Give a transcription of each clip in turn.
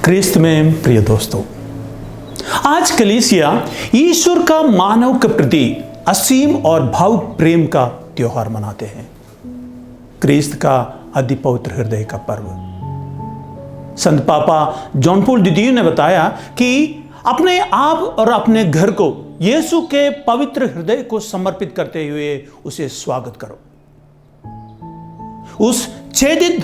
क्रिस्त में प्रिय दोस्तों, आज कलीसिया ईश्वर का मानव के प्रति असीम और भावुक प्रेम का त्योहार मनाते हैं। क्रिस्त का अति पवित्र हृदय का पर्व। संत पापा जॉन पॉल द्वितीय ने बताया कि अपने आप और अपने घर को यीशु के पवित्र हृदय को समर्पित करते हुए उसे स्वागत करो। उस छेदित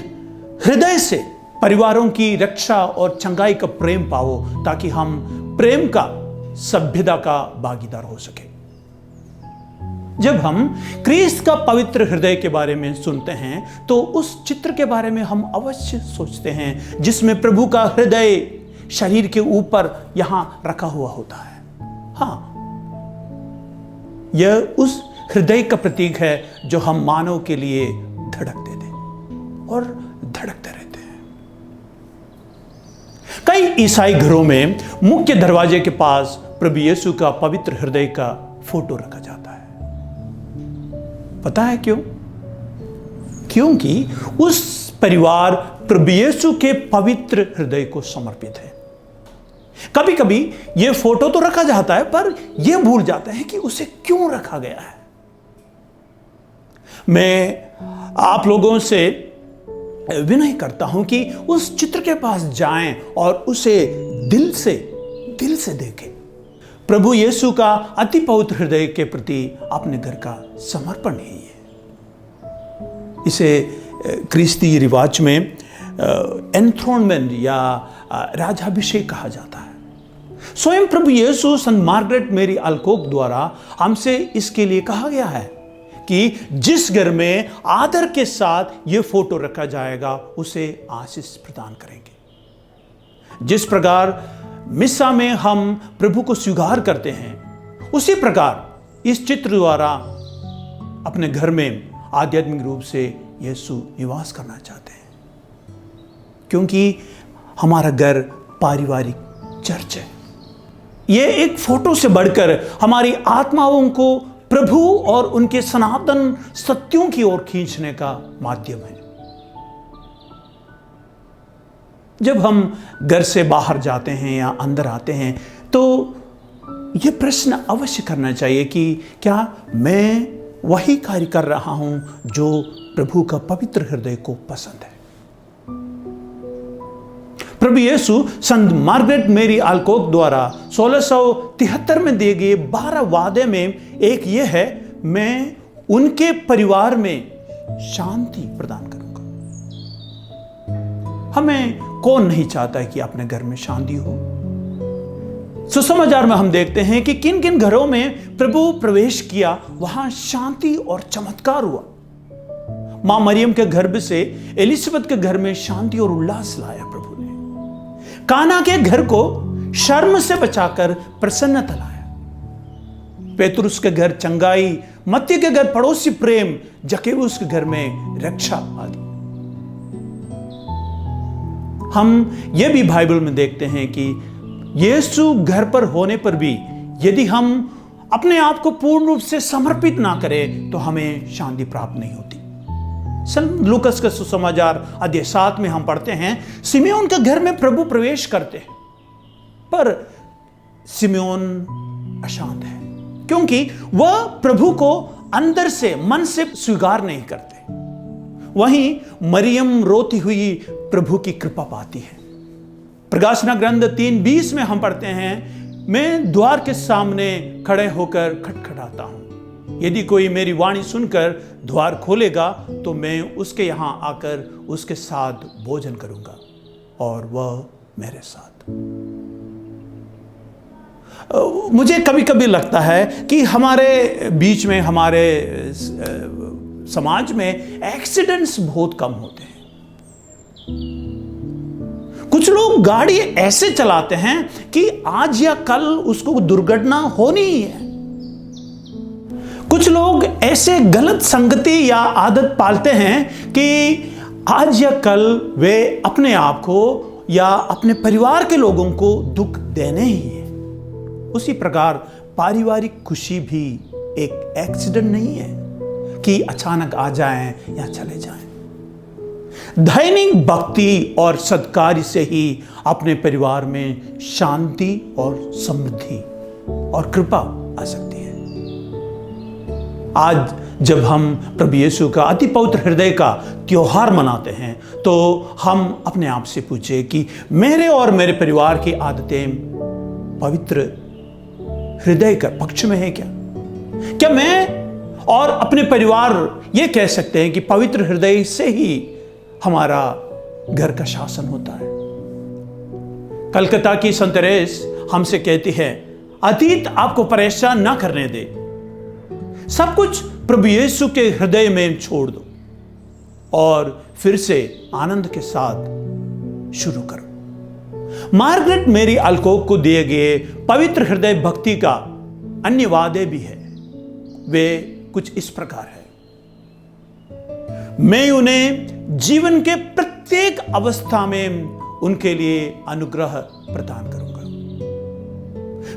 हृदय से परिवारों की रक्षा और चंगाई का प्रेम पाओ, ताकि हम प्रेम का सभ्यता का भागीदार हो सके। जब हम क्रिस्त का पवित्र हृदय के बारे में सुनते हैं तो उस चित्र के बारे में हम अवश्य सोचते हैं जिसमें प्रभु का हृदय शरीर के ऊपर यहां रखा हुआ होता है। हाँ, यह उस हृदय का प्रतीक है जो हम मानव के लिए धड़कते थे और धड़कते रहते हैं। कई ईसाई घरों में मुख्य दरवाजे के पास प्रभु यीशु का पवित्र हृदय का फोटो रखा जाता है। पता है क्यों? क्योंकि उस परिवार प्रभु यीशु के पवित्र हृदय को समर्पित है। कभी कभी यह फोटो तो रखा जाता है, पर यह भूल जाते हैं कि उसे क्यों रखा गया है। मैं आप लोगों से विनय करता हूं कि उस चित्र के पास जाएं और उसे दिल से देखें। प्रभु यीशु का अति पवित्र हृदय के प्रति अपने घर का समर्पण ही है। इसे क्रिस्ती रिवाज में एंथ्रोनमेंट या राजाभिषेक कहा जाता है। स्वयं प्रभु यीशु संत मार्गरेट मेरी अलकोक द्वारा हमसे इसके लिए कहा गया है कि जिस घर में आदर के साथ यह फोटो रखा जाएगा उसे आशीष प्रदान करेंगे। जिस प्रकार मिस्सा में हम प्रभु को स्वीकार करते हैं, उसी प्रकार इस चित्र द्वारा अपने घर में आध्यात्मिक रूप से यीशु निवास करना चाहते हैं, क्योंकि हमारा घर पारिवारिक चर्च है। यह एक फोटो से बढ़कर हमारी आत्माओं को प्रभु और उनके सनातन सत्यों की ओर खींचने का माध्यम है। जब हम घर से बाहर जाते हैं या अंदर आते हैं तो यह प्रश्न अवश्य करना चाहिए कि क्या मैं वही कार्य कर रहा हूं जो प्रभु का पवित्र हृदय को पसंद है। प्रभु यीशु संत मार्गरेट मेरी अलकोक द्वारा 1673 में दिए गए 12 वादे में एक यह है, मैं उनके परिवार में शांति प्रदान करूंगा। हमें कौन नहीं चाहता है कि अपने घर में शांति हो। सुसमाचार में हम देखते हैं कि किन किन घरों में प्रभु प्रवेश किया, वहां शांति और चमत्कार हुआ। मां मरियम के गर्भ से एलिजाबेथ के घर में शांति और उल्लास लाया प्रभु ने। काना के घर को शर्म से बचाकर प्रसन्नता लाया। पेतरुस के घर चंगाई, मत्ती के घर पड़ोसी प्रेम, जकेबुस के घर में रक्षा आदि। हम यह भी बाइबल में देखते हैं कि यीशु घर पर होने पर भी यदि हम अपने आप को पूर्ण रूप से समर्पित ना करें तो हमें शांति प्राप्त नहीं होती। संत लूकस का सुसमाचार अध्याय 7 में हम पढ़ते हैं, सिमेओन के घर में प्रभु प्रवेश करते हैं, पर सिमेओन अशांत है क्योंकि वह प्रभु को अंदर से मन से स्वीकार नहीं करते। वहीं मरियम रोती हुई प्रभु की कृपा पाती है। प्रकाशना ग्रंथ 3:20 में हम पढ़ते हैं, मैं द्वार के सामने खड़े होकर खटखटाता हूं। यदि कोई मेरी वाणी सुनकर द्वार खोलेगा तो मैं उसके यहां आकर उसके साथ भोजन करूंगा और वह मेरे साथ। मुझे कभी कभी लगता है कि हमारे बीच में, हमारे समाज में एक्सीडेंट्स बहुत कम होते हैं। कुछ लोग गाड़ी ऐसे चलाते हैं कि आज या कल उसको दुर्घटना होनी ही है। कुछ लोग ऐसे गलत संगति या आदत पालते हैं कि आज या कल वे अपने आप को या अपने परिवार के लोगों को दुख देने ही है। उसी प्रकार पारिवारिक खुशी भी एक एक्सीडेंट नहीं है कि अचानक आ जाएं या चले जाएं। दैनिक भक्ति और सत्कार्य से ही अपने परिवार में शांति और समृद्धि और कृपा आ सकती है। आज जब हम प्रभु यीशु का अति पवित्र हृदय का त्योहार मनाते हैं, तो हम अपने आप से पूछे कि मेरे और मेरे परिवार की आदतें पवित्र हृदय का पक्ष में है क्या? क्या मैं और अपने परिवार ये कह सकते हैं कि पवित्र हृदय से ही हमारा घर का शासन होता है? कलकत्ता की संत तेरेस हमसे कहती है, अतीत आपको परेशान ना करने दे, सब कुछ प्रभु यीशु के हृदय में छोड़ दो और फिर से आनंद के साथ शुरू करो। मार्गरेट मेरी अल्कोक को दिए गए पवित्र हृदय भक्ति का अन्य वादे भी है। वे कुछ इस प्रकार है, मैं उन्हें जीवन के प्रत्येक अवस्था में उनके लिए अनुग्रह प्रदान करूंगा।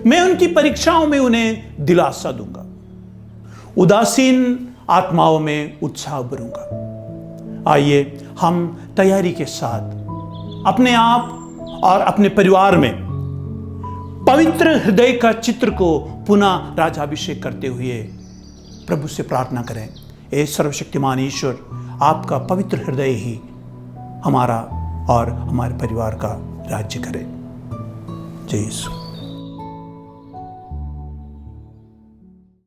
मैं उनकी परीक्षाओं में उन्हें दिलासा दूंगा, उदासीन आत्माओं में उत्साह भरूंगा। आइए हम तैयारी के साथ अपने आप और अपने परिवार में पवित्र हृदय का चित्र को पुनः राजाभिषेक करते हुए प्रभु से प्रार्थना करें, हे सर्वशक्तिमान ईश्वर, आपका पवित्र हृदय ही हमारा और हमारे परिवार का राज्य करे। जय यीशु।